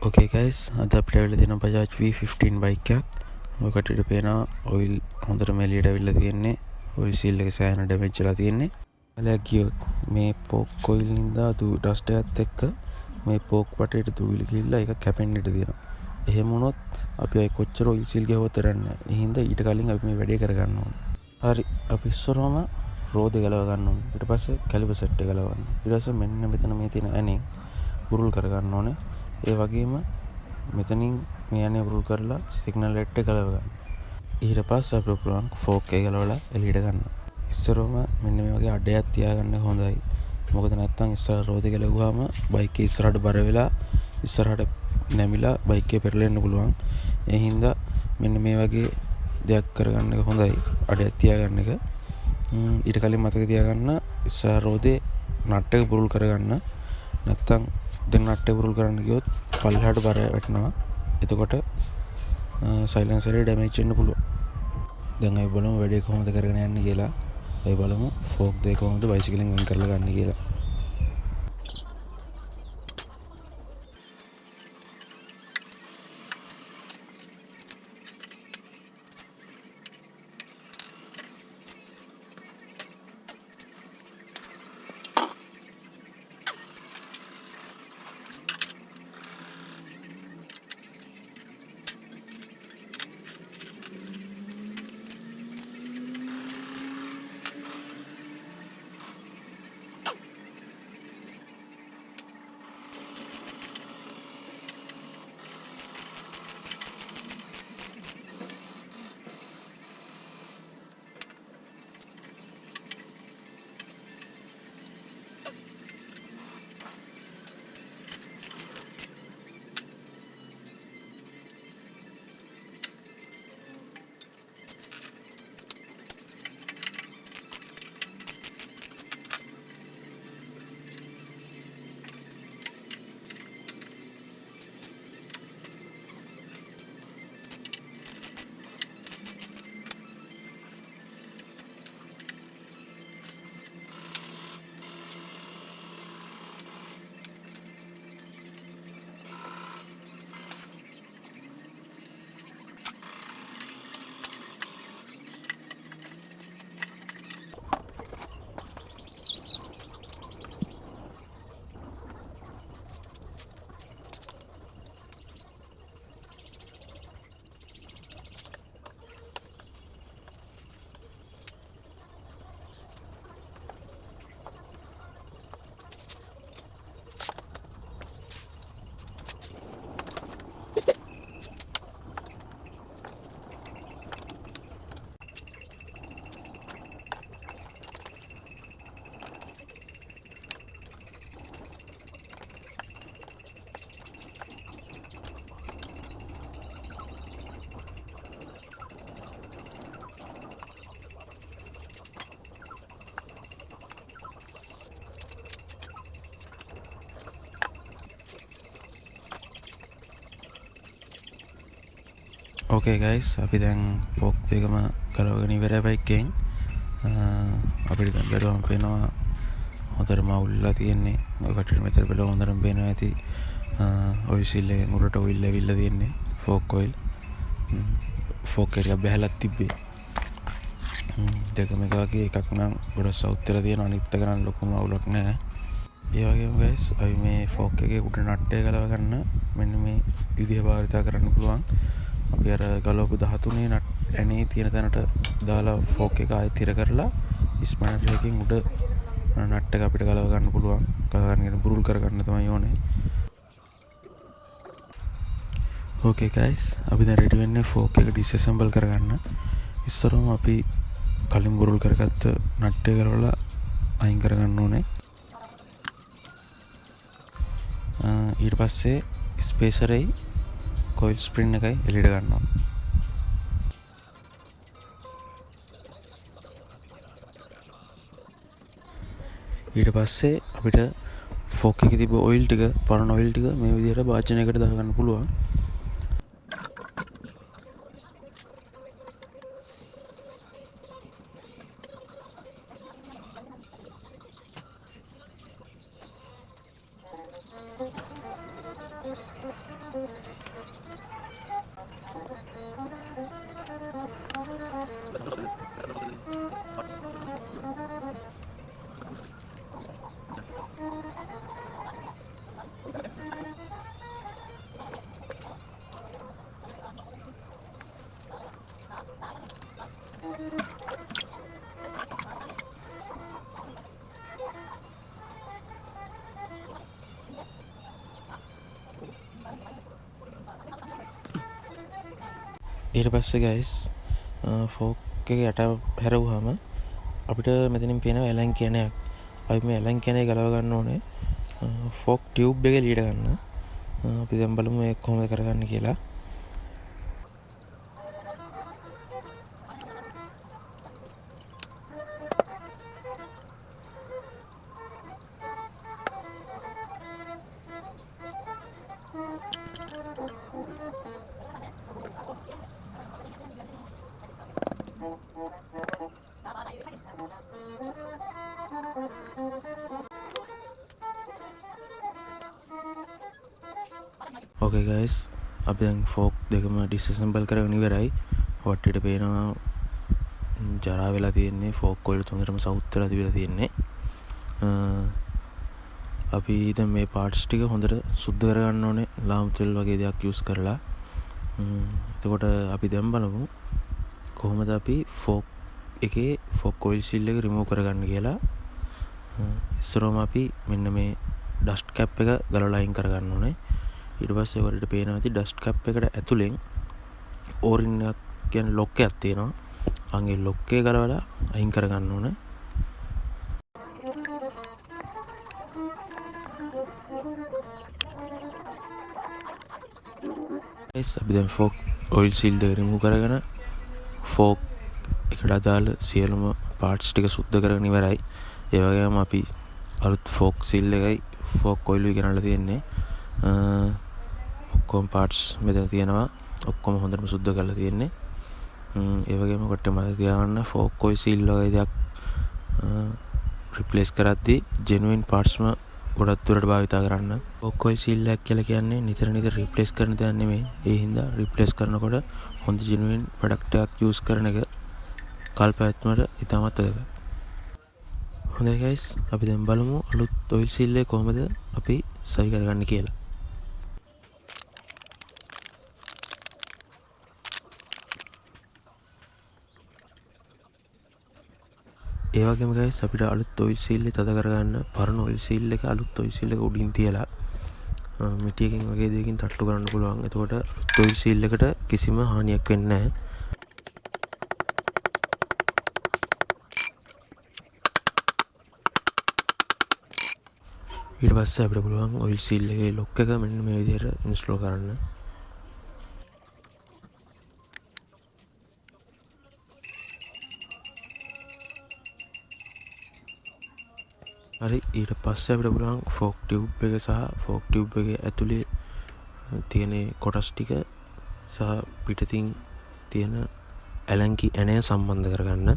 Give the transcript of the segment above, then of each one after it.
Okay guys, අද අපිට ඇවිල්ලා තියෙන Bajaj V15 බයික් එකක්. ඔයකට පේනවා ඔයිල් හොඳට මෙලියට ඇවිල්ලා තියෙන්නේ. ඔයිල් සීල් එක සෑහෙන ඩැමේජ් වෙලා තියෙන්නේ. අලයක් ගියොත් මේ පෝක් ඔයිල් නින්දා ඩස්ට් එකත් එක්ක මේ පෝක් පටේට දුවිලි ගිහිල්ලා ඒක කැපෙන්න ඉඩ තියෙනවා. එහෙම වුණොත් අපි අය කොච්චර ඔයිල් සීල් ගහුවත් කරන්නේ නැහැ. ඒ හින්දා ඊට කලින් අපි මේ වැඩේ කරගන්න ඕනේ. හරි, අපි ඉස්සරවම රෝදේ ගලව ගන්න ඕනේ. ඊට පස්සේ කැලිබර් සෙට් එක ගලව ගන්න. ඊට පස්සේ මෙන්න මෙතන මේ තියෙන ඇනේ පුරුල් කරගන්න ඕනේ. ඒ වගේම මෙතනින් මේ යන්නේ පුරුල් කරලා සිග්නල් ලයිට් එක ගලව ගන්න. ඊට පස්සේ අපිට පුළුවන් ෆෝක් එක ගලවලා එළියට ගන්න. ඉස්සරවම මෙන්න මේ වගේ අඩයක් තියාගන්න හොඳයි. මොකද නැත්තම් ඉස්සර රෝදේ ගලවුවාම බයික් එක ඉස්සරහට බර වෙලා ඉස්සරහට නැමිලා බයික් එක පෙරලෙන්න පුළුවන්. ඒ හින්දා මෙන්න මේ වගේ දෙයක් කරගන්න එක හොඳයි. අඩයක් තියාගන්න එක. ඊට කලින් මතක තියාගන්න ඉස්සර රෝදේ නට් එක පුරුල් කරගන්න. නැත්තම් දැන් නට් එක පුරුල් කරන්න ගියොත් පල්ලෙහාට බර වැටෙනවා. එතකොට සයිලන්සරේ ඩැමේජ් වෙන්න පුළුවන්. දැන් අපි බලමු වැඩේ කොහොමද කරගෙන යන්නේ කියලා. අපි බලමු ෆෝක් දෙක කොහොමද බයිසිකලෙන් වෙන් කරලා ගන්න කියලා. Okay guys, අපි දැන් පොක් දෙකම ගලවගෙන ඉවරයි බයික් එකෙන්. අපිට දැන් බැලුවම පේනවා හොඳටම අවුල්ලා තියෙන්නේ. ඔය කටට මෙතන බැලුවම හොඳටම පේනවා ඇති. ඔයිල් සීල් එකෙන් උඩට ඔයිල් ඇවිල්ලා තියෙන්නේ. Folk oil. ෆෝක් එක බැහැලා තිබ්බේ. දෙකම එක වගේ එකක් නම් ගොඩක් සවුත් වෙලා තියෙනවා. අනිත් එක නම් ලොකුම අවුලක් නැහැ. ඒ වගේම guys, අපි මේ ෆෝක් එකේ උඩ නට් එක ගලව ගන්න මෙන්න මේ විදිහ භාවිත කරන්න පුළුවන්. අපි අර ගලවපු 13 නට් ඇනේ තියෙන තැනට දාලා ෆෝක් එක ආයෙත් තිර කරලා ස්පැනර් එකකින් උඩ නට් එක අපිට ගලව ගන්න පුළුවන්. ගලවගෙන බුරුල් කරගන්න තමයි ඕනේ. Okay guys, අපි දැන් රෙඩි වෙන්නේ ෆෝක් එක ඩිස්ඇසෙම්බල් කරගන්න. ඉස්සරම අපි කලින් බුරුල් කරගත්ත නට් එක ගලවලා අයින් කරගන්න ඕනේ. ඊට පස්සේ ස්පේසරේ කොයිල් ස්ප්‍රින් එකයි එළියට ගන්නවා. ඊට පස්සේ අපිට ෆෝක් එකේ තිබ්බ ඔයිල් ටික, පරණ ඔයිල් ටික මේ විදිහට වාචනයකට දාගන්න පුළුවන්. ඊට පස්සේ ගයිස් ෆෝක් එක යට හැරවුවාම අපිට මෙතනින් පේනවා ඇලන් කැනයක්. අපි මේ ඇලන් කැනේ ගලව ගන්න ඕනේ ෆෝක් ටියුබ් එක එළියට ගන්න. අපි දැන් බලමු ඒක කොහොමද කරගන්නේ කියලා. ඕකේ ගයිස්, අපි දැන් ෆෝක් දෙකම ඩිස්ඇසෙම්බල් කරගෙන ඉවරයි. වටේට පේනවා ජරා වෙලා තියෙන්නේ, ෆෝක් වලට හොඳටම සවුත් වෙලා තිබිලා තියෙන්නේ. අපි දැන් මේ පාර්ට්ස් ටික හොඳට සුද්ධ කරගන්න ඕනේ ලාම් තෙල් වගේ දෙයක් යූස් කරලා. එතකොට අපි දැන් බලමු කොහොමද අපි ෆෝක් එකේ ෆෝක් ඔයිල් සීල් එක රිමූව් කරගන්න කියලා. ඉස්සරවම අපි මෙන්න මේ ඩස්ට් කැප් එක ගලවලා අයින් කරගන්න ඕනේ. ඊට පස්සේ ඔයාලට පේනවා ඇති ඩස්ට් කැප් එකට ඇතුලෙන් ඕරින් එකක් කියන්නේ ලොක් එකක් තියෙනවා. අංගේ ලොක් එක ගලවලා අයින් කරගන්න ඕනේ. අපි දැන් ෆෝක් ඔයිල් සීල් දෙක රිමූව් කරගෙන ෆෝක් එකට අදාළ සියලුම පාර්ට්ස් ටික සුද්ධ කරගෙන ඉවරයි. ඒ වගේම අපි අලුත් ෆෝක් සීල් එකයි ෆෝක් ඔයිල් එක ගෙනල්ලා තියෙන්නේ. ඔක්කොම පාර්ට්ස් මෙතන තියෙනවා. ඔක්කොම හොඳටම සුද්ධ කරලා තියෙන්නේ. ඒ වගේම කොට මතක තියාගන්න ෆෝක් ඔයිල් සීල් වගේ දෙයක් රිප්ලේස් කරද්දී ජෙනුයින් පාර්ට්ස්ම ගොඩක් දුරට භාවිතා කරන්න. ෆෝක් ඔයිල් සීල් එකක් කියලා කියන්නේ නිතර රිප්ලේස් කරන දෙයක් නෙමෙයි. ඒ හින්දා රිප්ලේස් කරනකොට හොඳ ජෙනුයින් ප්‍රොඩක්ට් එකක් යූස් කරන එක කල්පැවැත්මට ඉතාමත් වැදගත්. හොඳයි ගයිස්, අපි දැන් බලමු අලුත් ඔයිල් සීල් එක කොහොමද අපි සවි කරගන්නේ කියලා. ඒ වගේම ගයිස් අපිට අලුත් ඔයිල් සීල් එක තද කරගන්න පරණ ඔයිල් සීල් එක අලුත් ඔයිල් සීල් එක උඩින් තියලා මිටියකින් වගේ දෙයකින් තට්ටු කරන්න පුළුවන්. එතකොට ඔයිල් සීල් එකට කිසිම හානියක් වෙන්නේ නැහැ. ඊට පස්සේ අපිට පුළුවන් ඔයිල් සීල් එකේ ලොක් එක මෙන්න මේ විදිහට ඉන්ස්ටෝල් කරන්න. හරි, ඊට පස්සේ අපිට පුළුවන් ෆෝක් ටියුබ් එක සහ ෆෝක් ටියුබ් එකේ ඇතුලේ තියෙන කොටස් ටික සහ පිටතින් තියෙන ඇලන්කි ඇණය සම්බන්ධ කරගන්න.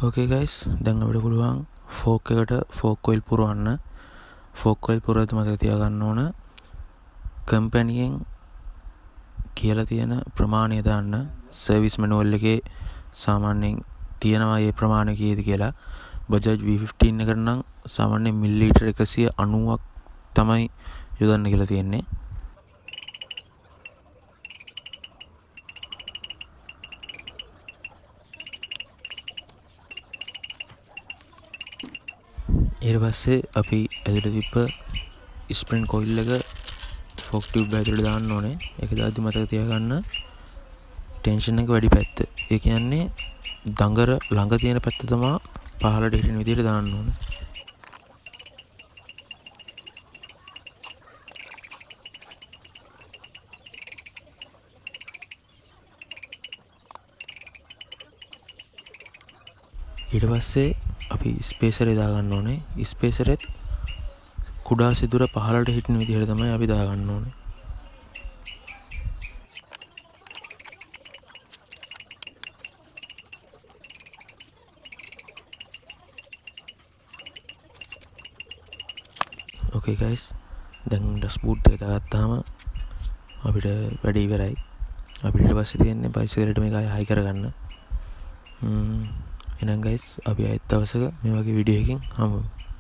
ඕකේ ගයිස්, දැන් අපිට පුළුවන් ෆෝක් එකට ෆෝක් ඔයිල් පුරවන්න. ෆෝක් ඔයිල් පුරවද්දී මතක තියාගන්න ඕන කම්පැනියෙන් කියලා තියෙන ප්‍රමාණය දාන්න. සර්විස් මැනුවල් එකේ සාමාන්‍යයෙන් තියෙනවා මේ ප්‍රමාණය කීයද කියලා. බජාජ් V15 එකට නම් සාමාන්‍යයෙන් මිලිලීටර් 190ක් තමයි යොදන්න කියලා තියෙන්නේ. ඊට පස්සේ අපි ඇතුළට තිබ්බ ස්ප්‍රින්ට් කොයිල් එක ෆොක් ටියුබ් ඇතුළට දාන්න ඕනේ. ඒක දාද්දි මතක තියාගන්න ටෙන්ෂන් එක වැඩි පැත්ත. ඒ කියන්නේ දඟර ළඟ තියෙන පැත්ත තමයි පහළට හිටින විදිහට දාන්න ඕනේ. ඊට පස්සේ අපි ස්පේසරේ දාගන්න ඕනේ. ස්පේසරෙත් කුඩා සිදුර පහළට හිටින විදිහට තමයි අපි දාගන්න ඕනේ. Okay guys, දැන් ඩස්බූට් එක දාගත්තාම අපිට වැඩ ඉවරයි. අපිට ඊට පස්සේ තියෙන්නේ බයිසිකලෙට මේක හයි කරගන්න. එහෙනම් guys අපි ආයෙත් දවසක මේ වගේ වීඩියෝ එකකින් හමු වෙමු.